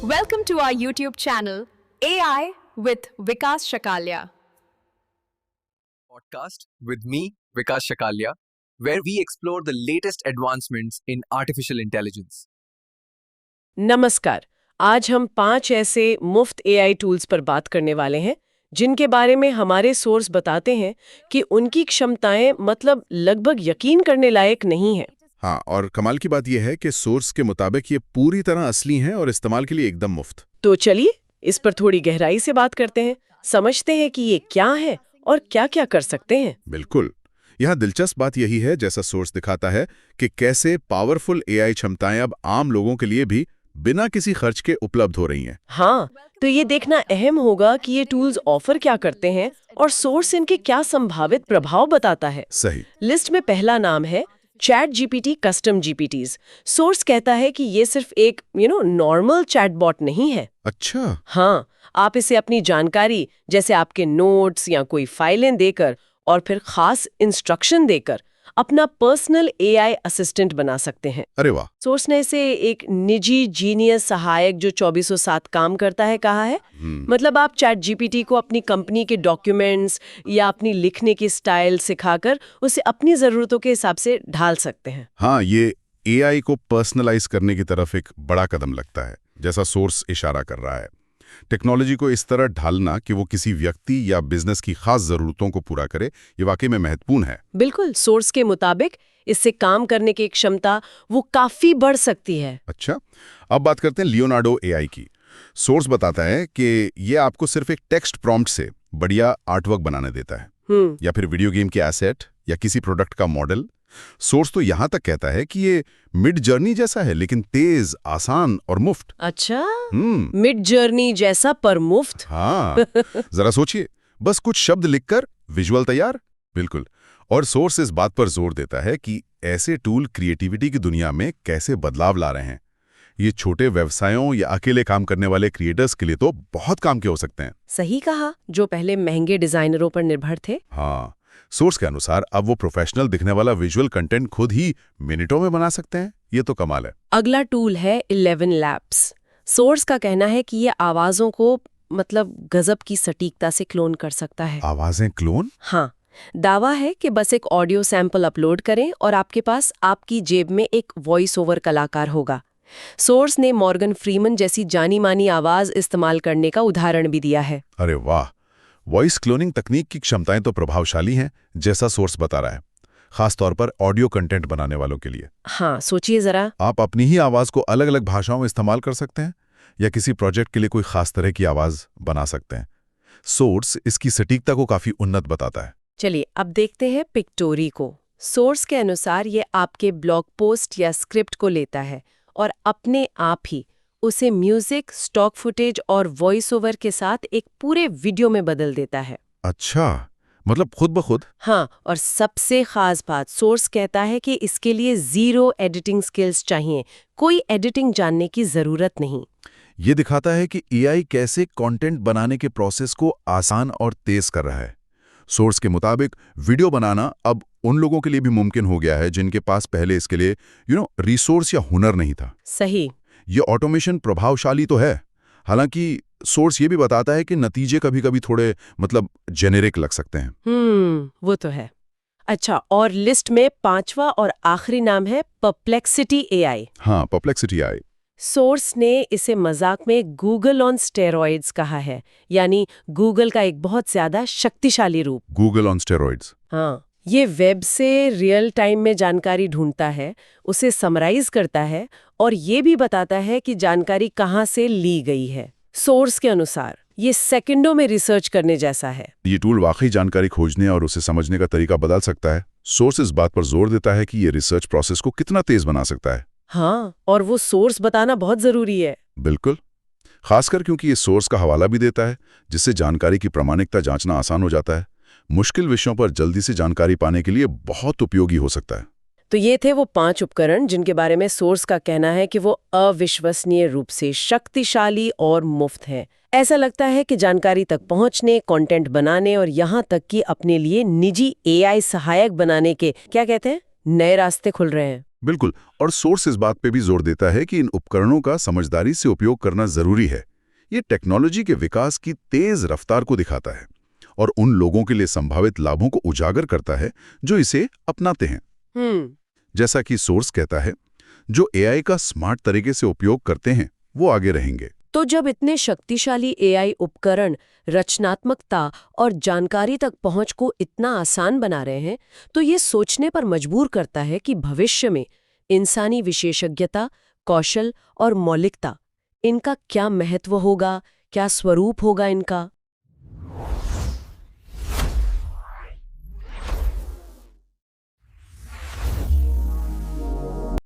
Welcome to our YouTube channel AI with Vikas Shakalia. Podcast with me, Vikas Shakalia, where we explore the latest advancements in artificial intelligence. नमस्कार। आज हम 5 ऐसे मुफ्त AI tools पर बात करने वाले हैं जिनके बारे में हमारे सोर्स बताते हैं कि उनकी क्षमताएं मतलब लगभग यकीन करने लायक नहीं है। हाँ, और कमाल की बात यह है कि सोर्स के मुताबिक ये पूरी तरह असली हैं और इस्तेमाल के लिए एकदम मुफ्त। तो चलिए इस पर थोड़ी गहराई से बात करते हैं, समझते हैं कि ये क्या है और क्या-क्या कर सकते हैं। बिल्कुल। यहाँ दिलचस्प बात यही है, जैसा सोर्स दिखाता है, कि कैसे पावरफुल एआई क्षमताएं अब आम लोगों के लिए भी बिना किसी खर्च के उपलब्ध हो रही हैं। हाँ, तो ये देखना अहम होगा कि ये टूल्स ऑफर क्या करते हैं और सोर्स इनके क्या संभावित प्रभाव बताता है। सही। लिस्ट में पहला नाम है चैट जीपीटी कस्टम जीपीटीज। सोर्स कहता है कि ये सिर्फ एक नॉर्मल चैटबॉट नहीं है। अच्छा। हाँ, आप इसे अपनी जानकारी जैसे आपके नोट्स या कोई फाइलें देकर और फिर खास इंस्ट्रक्शन देकर अपना पर्सनल एआई असिस्टेंट बना सकते हैं। अरे वाह। सोर्स ने इसे एक निजी जीनियस सहायक जो 24/7 काम करता है कहा है। मतलब आप चैट जीपीटी को अपनी कंपनी के डॉक्यूमेंट्स या अपनी लिखने की स्टाइल सिखाकर उसे अपनी जरूरतों के हिसाब से ढाल सकते हैं। हाँ, ये एआई को पर्सनलाइज करने की तरफ एक बड़ा कदम लगता है, जैसा सोर्स इशारा कर रहा है। टेक्नोलॉजी को इस तरह ढालना कि वो किसी व्यक्ति या बिजनेस की खास जरूरतों को पूरा करे, ये वाकई में महत्वपूर्ण है। बिल्कुल, सोर्स के मुताबिक इससे काम करने की क्षमता वो काफी बढ़ सकती है। अच्छा, अब बात करते हैं लियोनार्डो एआई की। सोर्स बताता है कि ये आपको सिर्फ एक टेक्स्ट प्रॉम्प्ट से बढ़िया आर्टवर्क बनाने देता है, या फिर वीडियो गेम के एसेट या किसी प्रोडक्ट का मॉडल। सोर्स तो यहां तक कहता है कि ये मिड जर्नी जैसा है, लेकिन तेज, आसान और मुफ्त। अच्छा, मिड जर्नी जैसा पर मुफ्त। हाँ, जरा सोचिए, बस कुछ शब्द लिखकर विजुअल तैयार। बिल्कुल। और सोर्स इस बात पर जोर देता है कि ऐसे टूल क्रिएटिविटी की दुनिया में कैसे बदलाव ला रहे हैं। ये छोटे व्यवसायों या अकेले काम करने वाले क्रिएटर्स के लिए तो बहुत काम के हो सकते हैं। सही कहा, जो पहले महंगे डिजाइनरों पर निर्भर थे। हाँ, सोर्स के अनुसार अब वो प्रोफेशनल दिखने वाला विजुअल कंटेंट खुद ही मिनटों में बना सकते हैं। ये तो कमाल है। अगला टूल है 11 लैब्स। सोर्स का कहना है कि ये आवाजों को मतलब गजब की सटीकता से क्लोन कर सकता है। आवाजें क्लोन? हाँ, दावा है कि बस एक ऑडियो सैंपल अपलोड करें और आपके पास आपकी जेब में एक वॉइस ओवर कलाकार होगा। सोर्स ने मॉर्गन फ्रीमन जैसी जानी मानी आवाज इस्तेमाल करने का उदाहरण भी दिया है। अरे वाह, वॉइस क्लोनिंग तकनीक की क्षमताएं तो प्रभावशाली हैं, जैसा सोर्स बता रहा है, खास तौर पर ऑडियो कंटेंट बनाने वालों के लिए। हाँ, सोचिए जरा। आप अपनी ही आवाज को अलग अलग भाषाओं में इस्तेमाल कर सकते हैं या किसी प्रोजेक्ट के लिए कोई खास तरह की आवाज बना सकते हैं। सोर्स इसकी सटीकता को काफी उन्नत बताता है। चलिए अब देखते हैं पिक्टोरी को। सोर्स के अनुसार ये आपके ब्लॉग पोस्ट या स्क्रिप्ट को लेता है और अपने आप ही उसे म्यूजिक, स्टॉक फुटेज और वॉइस ओवर के साथ एक पूरे वीडियो में बदल देता है। अच्छा, मतलब खुद ब खुद? हाँ, और सबसे खास बात, सोर्स कहता है कि इसके लिए 0 एडिटिंग स्किल्स चाहिए, कोई एडिटिंग जानने की जरूरत नहीं। ये दिखाता है कि एआई कैसे कंटेंट बनाने के प्रोसेस को आसान और तेज कर रहा है। सोर्स के मुताबिक वीडियो बनाना अब उन लोगों के लिए भी मुमकिन हो गया है जिनके पास पहले इसके लिए रिसोर्स या हुनर नहीं था। सही। ये ऑटोमेशन प्रभावशाली तो है, हालांकि सोर्स ये भी बताता है कि नतीजे कभी-कभी थोड़े जेनेरिक लग सकते हैं। वो तो है। अच्छा, और लिस्ट में 5वां और आखिरी नाम है परप्लेक्सिटी एआई। हाँ, परप्लेक्सिटी एआई। सोर्स ने इसे मजाक में गूगल ऑन स्टेरॉइड्स कहा है, यानी गूगल का एक बहुत ज्यादा शक्तिशाली रूप। Google on steroids. हाँ, ये वेब से रियल टाइम में जानकारी ढूंढता है, उसे समराइज करता है और ये भी बताता है कि जानकारी कहाँ से ली गई है। सोर्स के अनुसार ये सेकंडों में रिसर्च करने जैसा है। ये टूल वाकई जानकारी खोजने और उसे समझने का तरीका बदल सकता है। सोर्स इस बात पर जोर देता है कि ये रिसर्च प्रोसेस को कितना तेज बना सकता है। हाँ, और वो सोर्स बताना बहुत जरूरी है। बिल्कुल, खासकर क्योंकि ये सोर्स का हवाला भी देता है, जिससे जानकारी की प्रामाणिकता जांचना आसान हो जाता है। मुश्किल विषयों पर जल्दी से जानकारी पाने के लिए बहुत उपयोगी हो सकता है। तो ये थे वो 5 उपकरण जिनके बारे में सोर्स का कहना है कि वो अविश्वसनीय रूप से शक्तिशाली और मुफ्त हैं। ऐसा लगता है कि जानकारी तक पहुंचने, कंटेंट बनाने और यहाँ तक कि अपने लिए निजी एआई सहायक बनाने के क्या कहते हैं, नए रास्ते खुल रहे हैं। बिल्कुल, और सोर्स इस बात पे भी जोर देता है कि इन उपकरणों का समझदारी से उपयोग करना जरूरी है। ये टेक्नोलॉजी के विकास की तेज रफ्तार को दिखाता है और उन लोगों के लिए संभावित लाभों को उजागर करता है जो इसे अपनाते हैं। जैसा कि सोर्स कहता है, जो एआई का स्मार्ट तरीके से उपयोग करते हैं वो आगे रहेंगे। तो जब इतने शक्तिशाली एआई उपकरण रचनात्मकता और जानकारी तक पहुंच को इतना आसान बना रहे हैं, तो ये सोचने पर मजबूर करता है कि भविष्य में इंसानी विशेषज्ञता, कौशल और मौलिकता, इनका क्या महत्व होगा, क्या स्वरूप होगा इनका।